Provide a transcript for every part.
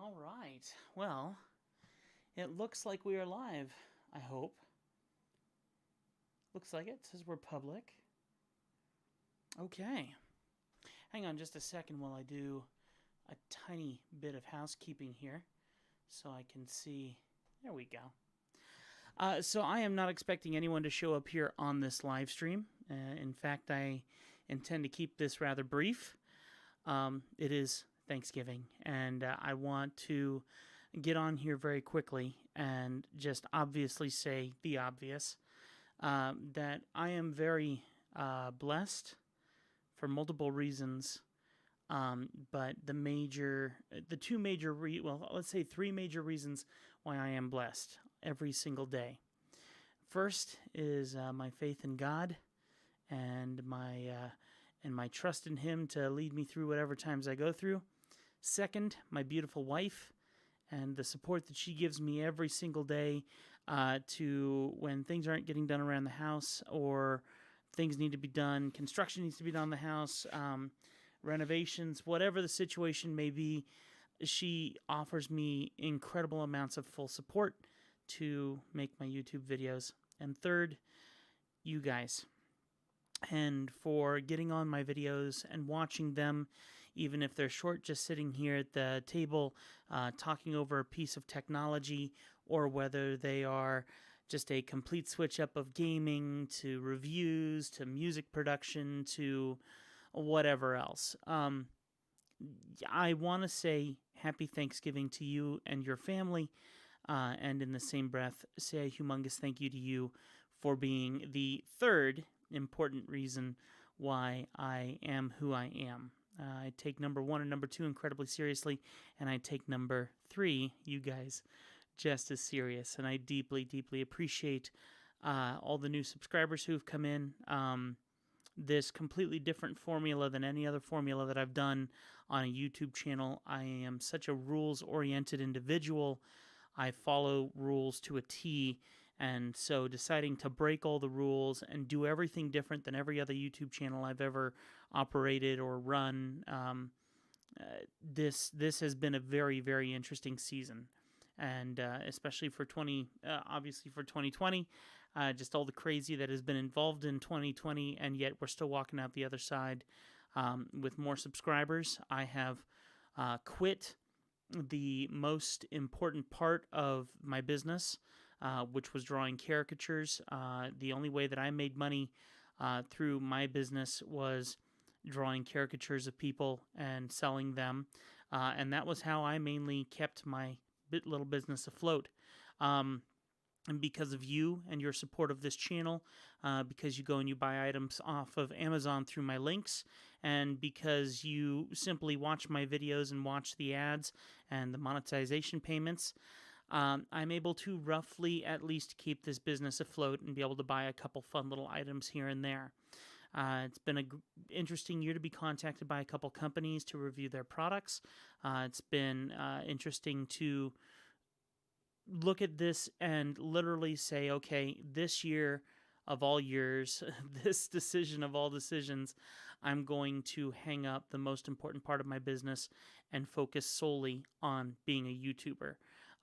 All right. Well, it looks like we are live, I hope. Looks like it. Says we're public. Okay. Hang on just a second while I do a tiny bit of housekeeping here so I can see. There we go. So I am not expecting anyone to show up here on this live stream. In fact, I intend to keep this rather brief. It is Thanksgiving, and I want to get on here very quickly and just obviously say the obvious, that I am very blessed for multiple reasons. But let's say three major reasons why I am blessed every single day. First is my faith in God and my trust in Him to lead me through whatever times I go through. Second, my beautiful wife and the support that she gives me every single day to when things aren't getting done around the house or things need to be done, construction needs to be done on the house, renovations, whatever the situation may be. She offers me incredible amounts of full support to make my YouTube videos. And third, you guys. And for getting on my videos and watching them, even if they're short, just sitting here at the table talking over a piece of technology, or whether they are just a complete switch up of gaming to reviews to music production to whatever else. I want to say happy Thanksgiving to you and your family, and in the same breath, say a humongous thank you to you for being the third important reason why I am who I am. I take number one and number two incredibly seriously, and I take number three, you guys, just as serious. And I deeply, deeply appreciate all the new subscribers who've come in. This completely different formula than any other formula that I've done on a YouTube channel. I am such a rules-oriented individual. I follow rules to a T. And so deciding to break all the rules and do everything different than every other YouTube channel I've ever operated or run, this has been a very, very interesting season. And especially for obviously for 2020, just all the crazy that has been involved in 2020, and yet we're still walking out the other side with more subscribers. I have quit the most important part of my business, which was drawing caricatures. The only way that I made money through my business was drawing caricatures of people and selling them. And that was how I mainly kept my little business afloat. And because of you and your support of this channel, because you go and you buy items off of Amazon through my links, and because you simply watch my videos and watch the ads and the monetization payments, I'm able to roughly at least keep this business afloat and be able to buy a couple fun little items here and there. It's been an interesting year to be contacted by a couple companies to review their products. It's been interesting to look at this and literally say, okay, this year of all years, this decision of all decisions, I'm going to hang up the most important part of my business and focus solely on being a YouTuber.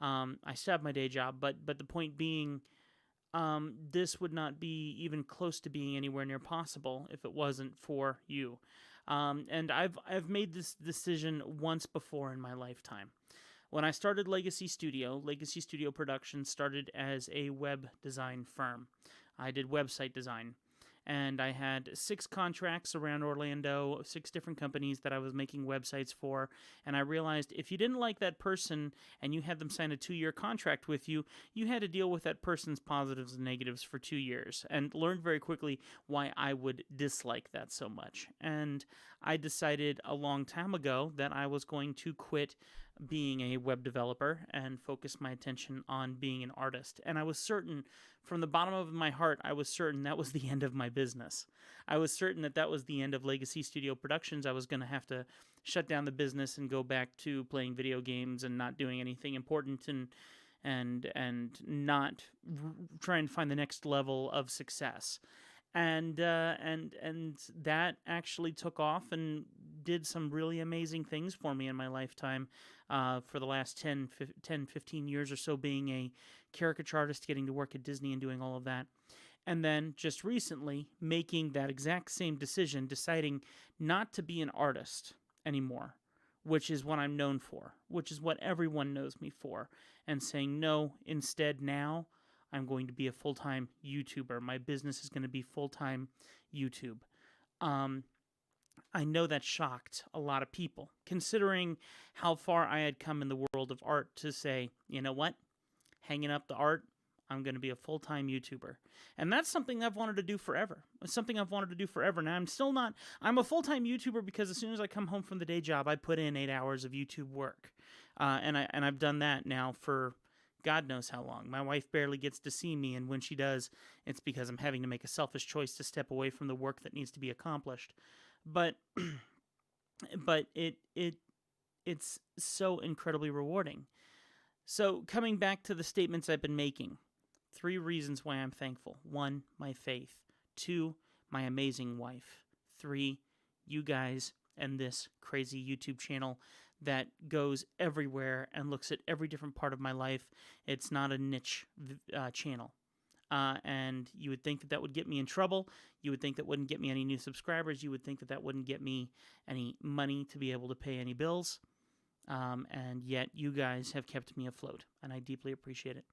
I still have my day job, but the point being, this would not be even close to being anywhere near possible if it wasn't for you. And I've made this decision once before in my lifetime. When I started Legacy Studio Productions started as a web design firm. I did website design. And I had 6 contracts around Orlando, 6 different companies that I was making websites for. And I realized if you didn't like that person and you had them sign a 2-year contract with you, you had to deal with that person's positives and negatives for 2 years. And learned very quickly why I would dislike that so much. And I decided a long time ago that I was going to quit being a web developer and focus my attention on being an artist. And I was certain, from the bottom of my heart, I was certain that was the end of my business. I was certain that that was the end of Legacy Studio Productions. I was going to have to shut down the business and go back to playing video games and not doing anything important and not trying to find the next level of success. and that actually took off and did some really amazing things for me in my lifetime, for the last 15 years or so, being a caricature artist, getting to work at Disney and doing all of that. And then just recently making that exact same decision, deciding not to be an artist anymore, which is what I'm known for, which is what everyone knows me for, and saying no, instead now I'm going to be a full-time YouTuber. My business is going to be full-time YouTube. Um, I know that shocked a lot of people, considering how far I had come in the world of art, to say, you know what, hanging up the art, I'm going to be a full-time YouTuber. And that's something I've wanted to do forever. It's something I've wanted to do forever. Now, I'm still not, I'm a full-time YouTuber because as soon as I come home from the day job, I put in 8 hours of YouTube work. And I've done that now for God knows how long. My wife barely gets to see me, and when she does, it's because I'm having to make a selfish choice to step away from the work that needs to be accomplished. But but it's so incredibly rewarding. So coming back to the statements I've been making, 3 reasons why I'm thankful. 1, my faith. 2, my amazing wife. 3, you guys and this crazy YouTube channel that goes everywhere and looks at every different part of my life. It's not a niche channel. And you would think that that would get me in trouble. You would think that wouldn't get me any new subscribers. You would think that that wouldn't get me any money to be able to pay any bills. And yet you guys have kept me afloat, and I deeply appreciate it.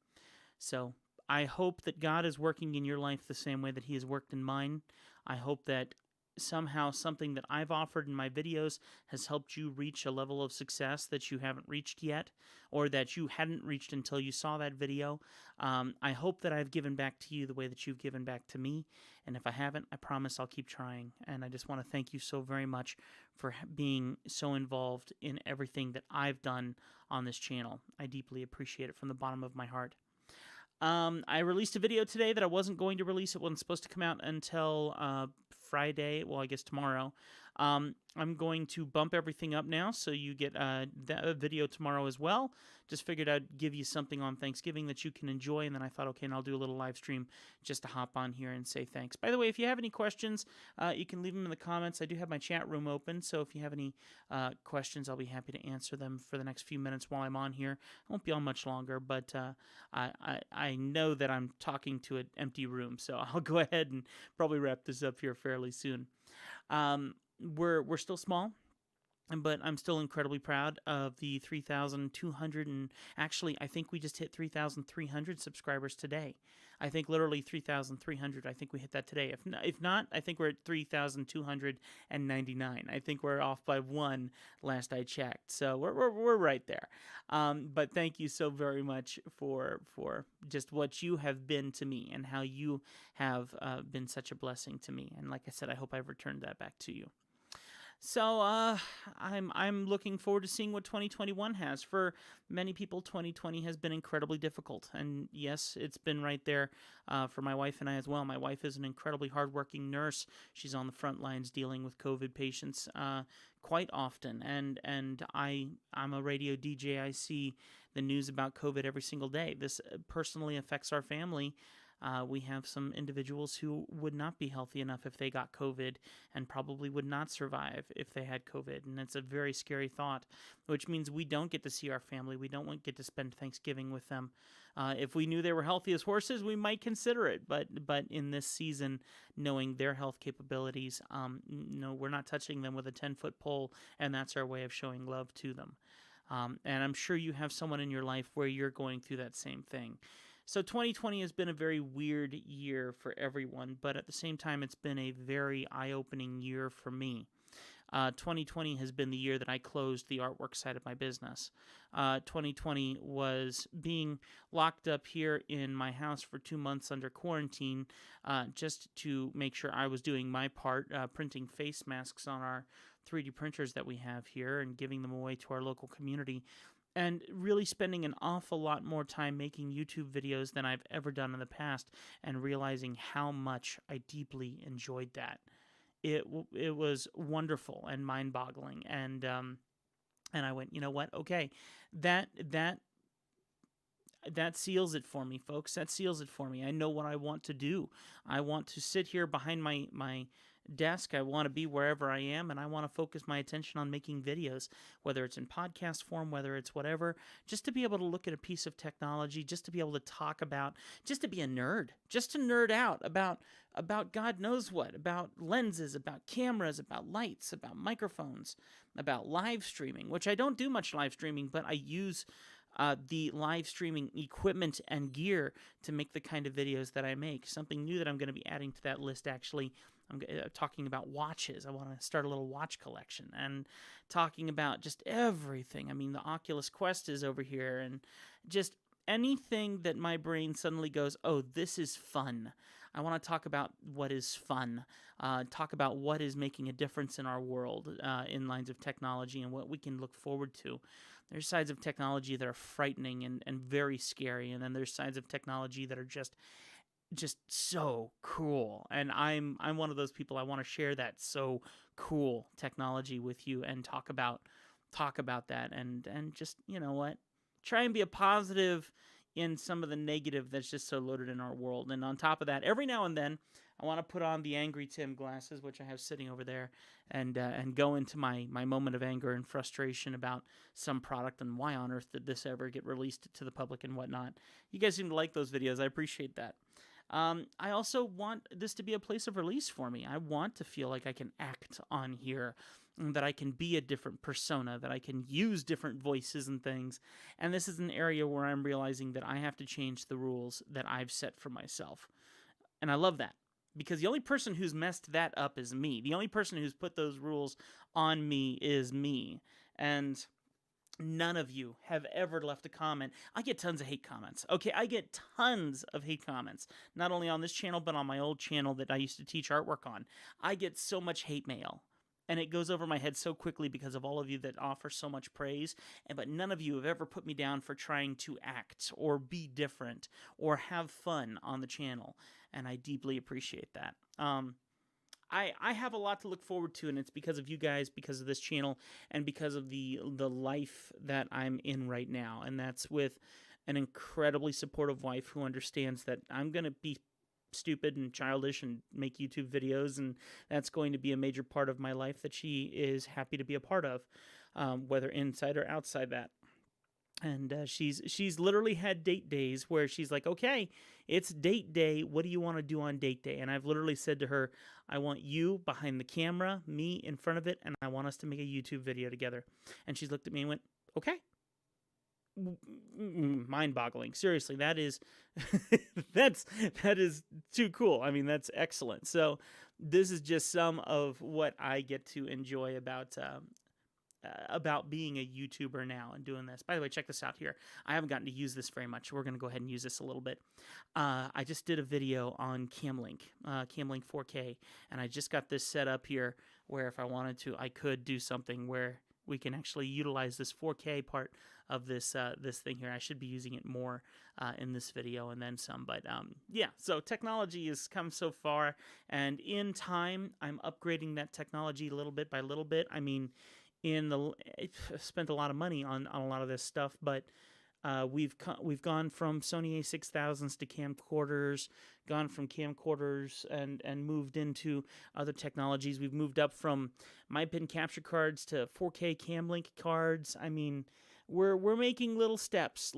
So I hope that God is working in your life the same way that He has worked in mine. I hope that somehow something that I've offered in my videos has helped you reach a level of success that you haven't reached yet, or that you hadn't reached until you saw that video. I hope that I've given back to you the way that you've given back to me, and if I haven't, I promise I'll keep trying. And I just want to thank you so very much for being so involved in everything that I've done on this channel. I deeply appreciate it from the bottom of my heart. I released a video today that I wasn't going to release. It wasn't supposed to come out until Friday. Well, I guess tomorrow. I'm going to bump everything up now, so you get that video tomorrow as well. Just figured I'd give you something on Thanksgiving that you can enjoy, and then I thought, okay, and I'll do a little live stream just to hop on here and say thanks. By the way, if you have any questions, you can leave them in the comments. I do have my chat room open, so if you have any questions, I'll be happy to answer them for the next few minutes while I'm on here. I won't be on much longer, but I know that I'm talking to an empty room, so I'll go ahead and probably wrap this up here fairly soon. We're still small, but I'm still incredibly proud of the 3,200, and actually I think we just hit 3,300 subscribers today. I think literally 3,300. I think we hit that today. If not, I think we're at 3,299. I think we're off by 1 last I checked. So we're right there. But thank you so very much for just what you have been to me, and how you have been such a blessing to me. And like I said, I hope I've returned that back to you. So I'm looking forward to seeing what 2021 has. For many people, 2020 has been incredibly difficult, and yes, it's been right there for my wife and I as well. My wife is an incredibly hardworking nurse. She's on the front lines dealing with COVID patients quite often, and I'm a radio DJ. I see the news about COVID every single day. This personally affects our family. We have some individuals who would not be healthy enough if they got COVID, and probably would not survive if they had COVID. And it's a very scary thought, which means we don't get to see our family. We don't get to spend Thanksgiving with them. If we knew they were healthy as horses, we might consider it. But in this season, knowing their health capabilities, no, we're not touching them with a 10-foot pole, and that's our way of showing love to them. And I'm sure you have someone in your life where you're going through that same thing. So 2020 has been a very weird year for everyone, but at the same time, it's been a very eye-opening year for me. 2020 has been the year that I closed the artwork side of my business. 2020 was being locked up here in my house for 2 months under quarantine, just to make sure I was doing my part, printing face masks on our 3D printers that we have here and giving them away to our local community. And really spending an awful lot more time making YouTube videos than I've ever done in the past, and realizing how much I deeply enjoyed that. It was wonderful and mind-boggling, and I went, you know what? Okay, that that seals it for me, folks. That seals it for me. I know what I want to do. I want to sit here behind my desk. I want to be wherever I am, and I want to focus my attention on making videos, whether it's in podcast form, whether it's whatever, just to be able to look at a piece of technology, just to be able to talk about, just to be a nerd, just to nerd out about God knows what, about lenses, about cameras, about lights, about microphones, about live streaming, which I don't do much live streaming, but I use the live streaming equipment and gear to make the kind of videos that I make. Something new that I'm going to be adding to that list, actually. I'm talking about watches. I want to start a little watch collection and talking about just everything. I mean, the Oculus Quest is over here, and just anything that my brain suddenly goes, oh, this is fun. I want to talk about what is fun, talk about what is making a difference in our world in lines of technology and what we can look forward to. There's sides of technology that are frightening and very scary, and then there's sides of technology that are just so cool. And I'm one of those people. I want to share that so cool technology with you and talk about that and just, you know what? Try and be a positive in some of the negative that's just so loaded in our world. And on top of that, every now and then, I want to put on the Angry Tim glasses, which I have sitting over there, and go into my moment of anger and frustration about some product and why on earth did this ever get released to the public and whatnot. You guys seem to like those videos. I appreciate that. I also want this to be a place of release for me. I want to feel like I can act on here, that I can be a different persona, that I can use different voices and things. And this is an area where I'm realizing that I have to change the rules that I've set for myself. And I love that, because the only person who's messed that up is me. The only person who's put those rules on me is me. And none of you have ever left a comment. I get tons of hate comments. Okay, I get tons of hate comments. Not only on this channel, but on my old channel that I used to teach artwork on. I get so much hate mail. And it goes over my head so quickly because of all of you that offer so much praise. But none of you have ever put me down for trying to act or be different or have fun on the channel. And I deeply appreciate that. I have a lot to look forward to, and it's because of you guys, because of this channel, and because of the life that I'm in right now. And that's with an incredibly supportive wife who understands that I'm going to be stupid and childish and make YouTube videos, and that's going to be a major part of my life that she is happy to be a part of, whether inside or outside that. And she's literally had date days where she's like, okay, it's date day. What do you want to do on date day? And I've literally said to her, I want you behind the camera, me in front of it, and I want us to make a YouTube video together. And she's looked at me and went, okay. Mind-boggling. Seriously, that is that is too cool. I mean, that's excellent. So this is just some of what I get to enjoy about being a YouTuber now and doing this. By the way, check this out here. I haven't gotten to use this very much. We're going to go ahead and use this a little bit. I just did a video on Camlink 4K, and I just got this set up here where if I wanted to, I could do something where we can actually utilize this 4K part of this this thing here. I should be using it more in this video and then some. But yeah, so technology has come so far, and in time, I'm upgrading that technology little bit by little bit. I mean, I've spent a lot of money on a lot of this stuff, but we've gone from Sony A6000s to camcorders, gone from camcorders and moved into other technologies. We've moved up from MyPin capture cards to 4K Camlink cards. I mean, we're making little steps,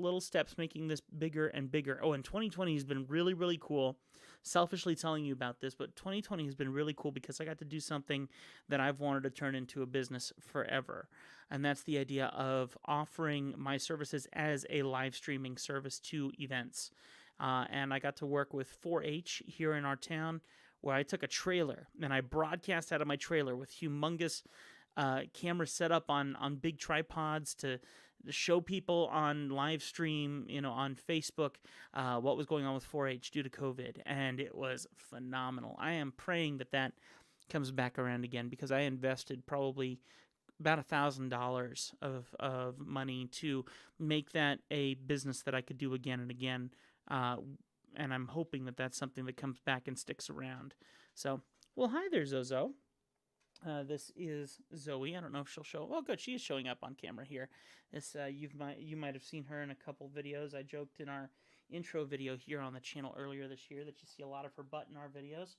making this bigger and bigger. Oh, and 2020 has been really, really cool. Selfishly telling you about this, but 2020 has been really cool because I got to do something that I've wanted to turn into a business forever. And that's the idea of offering my services as a live streaming service to events. And I got to work with 4-H here in our town, where I took a trailer and I broadcast out of my trailer with humongous cameras set up on big tripods to show people on live stream, on Facebook, what was going on with 4-H due to COVID, and it was phenomenal. I am praying that comes back around again, because I invested probably about $1,000 of money to make that a business that I could do again and again, and I'm hoping that that's something that comes back and sticks around. So, well, hi there, Zozo. This is Zoe. I don't know if she'll show. Oh, good, she is showing up on camera here. This you might have seen her in a couple videos. I joked in our intro video here on the channel earlier this year that you see a lot of her butt in our videos,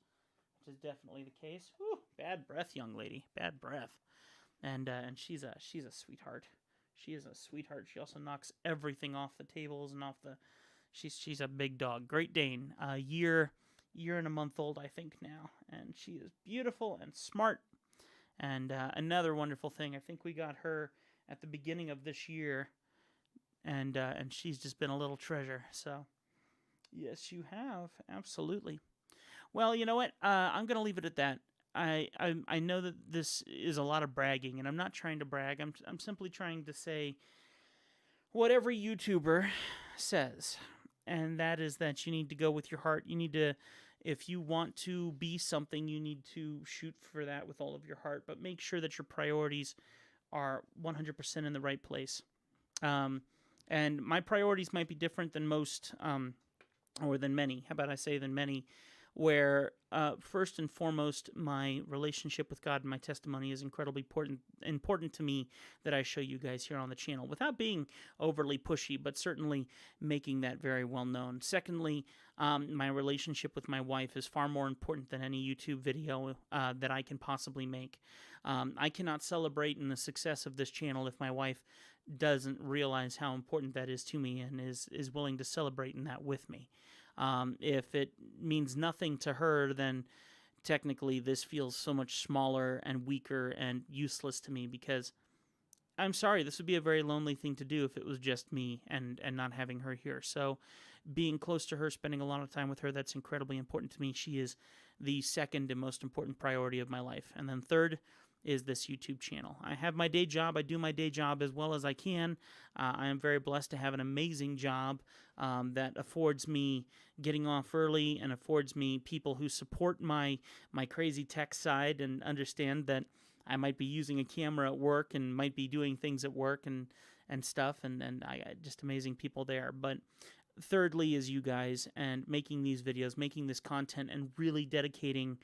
which is definitely the case. Whew, bad breath, young lady. Bad breath. And she's a sweetheart. She is a sweetheart. She also knocks everything off the tables and off the. She's a big dog. Great Dane. Year and a month old, I think now, and she is beautiful and smart. And another wonderful thing, I think we got her at the beginning of this year, and she's just been a little treasure. So, yes, you have, absolutely. Well, you know what? I'm gonna leave it at that. I know that this is a lot of bragging, and I'm not trying to brag. I'm simply trying to say what every YouTuber says, and that is that you need to go with your heart. You need to. If you want to be something, you need to shoot for that with all of your heart, but make sure that your priorities are 100% in the right place. And my priorities might be different than most, or than many. How about I say than many? Where first and foremost, my relationship with God and my testimony is incredibly important to me that I show you guys here on the channel without being overly pushy, but certainly making that very well known. Secondly, my relationship with my wife is far more important than any YouTube video that I can possibly make. I cannot celebrate in the success of this channel if my wife doesn't realize how important that is to me and is willing to celebrate in that with me. If it means nothing to her, then technically this feels so much smaller and weaker and useless to me, because I'm sorry, this would be a very lonely thing to do if it was just me and not having her here. So being close to her, spending a lot of time with her, that's incredibly important to me. She is the second and most important priority of my life. And then third is this YouTube channel. I have my day job. I do my day job as well as I can. I am very blessed to have an amazing job that affords me getting off early and affords me people who support my crazy tech side and understand that I might be using a camera at work and might be doing things at work and stuff, and I just amazing people there. But thirdly is you guys, and making these videos, making this content, and really dedicating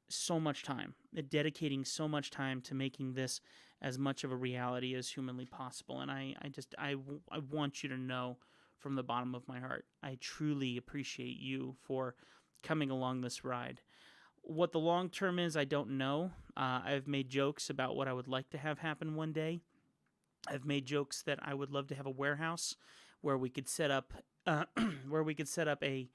so much time, so much time to making this as much of a reality as humanly possible. And I want you to know from the bottom of my heart, I truly appreciate you for coming along this ride. What the long term is, I don't know. I've made jokes about what I would like to have happen one day. I've made jokes that I would love to have a warehouse where we could set up a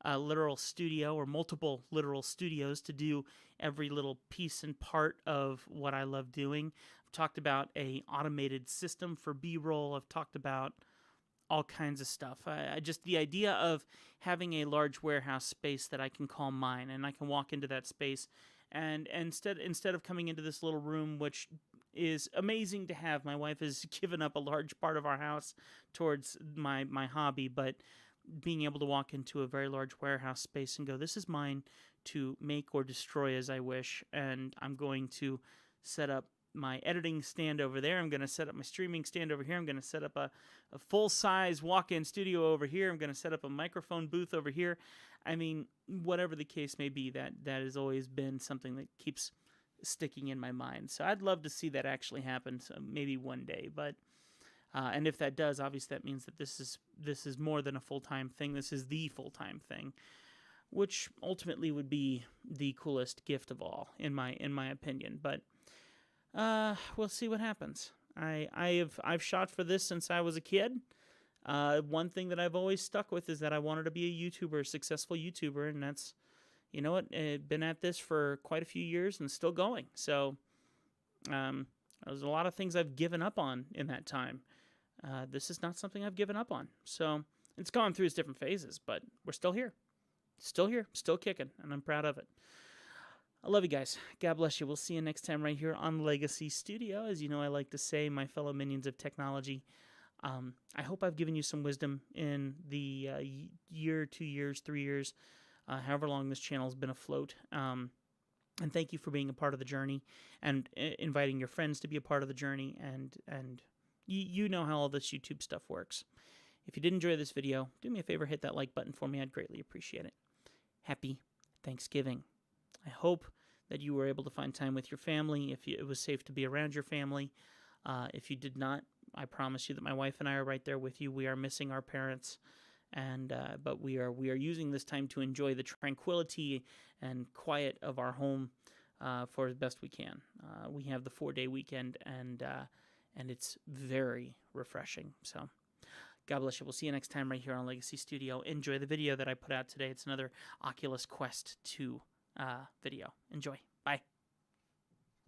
literal studio or multiple literal studios to do every little piece and part of what I love doing. I've talked about a automated system for B-roll. I've talked about all kinds of stuff. Just the idea of having a large warehouse space that I can call mine, and I can walk into that space, and instead of coming into this little room, which is amazing to have, my wife has given up a large part of our house towards my hobby, but being able to walk into a very large warehouse space and go, this is mine to make or destroy as I wish, and I'm going to set up my editing stand over there. I'm going to set up my streaming stand over here. I'm going to set up a full-size walk-in studio over here. I'm going to set up a microphone booth over here. I mean, whatever the case may be, that has always been something that keeps sticking in my mind. So I'd love to see that actually happen, so maybe one day. But and if that does, obviously that means that this is more than a full-time thing. This is the full-time thing, which ultimately would be the coolest gift of all, in my opinion. But we'll see what happens. I've shot for this since I was a kid. One thing that I've always stuck with is that I wanted to be a YouTuber, a successful YouTuber, and that's, you know what, been at this for quite a few years and still going. So there's a lot of things I've given up on in that time. This is not something I've given up on. So it's gone through its different phases, but we're still here. Still kicking, and I'm proud of it. I love you guys. God bless you. We'll see you next time right here on Legacy Studio. As you know, I like to say, my fellow minions of technology, I hope I've given you some wisdom in the year, 2 years, 3 years, however long this channel has been afloat. And thank you for being a part of the journey and inviting your friends to be a part of the journey. And you know how all this YouTube stuff works. If you did enjoy this video, do me a favor, hit that like button for me. I'd greatly appreciate it. Happy Thanksgiving. I hope that you were able to find time with your family, if it was safe to be around your family. If you did not, I promise you that my wife and I are right there with you. We are missing our parents, and but we are using this time to enjoy the tranquility and quiet of our home for as best we can. We have the 4-day weekend, and it's very refreshing. So God bless you. We'll see you next time right here on Legacy Studio. Enjoy the video that I put out today. It's another Oculus Quest 2 video. Enjoy. Bye.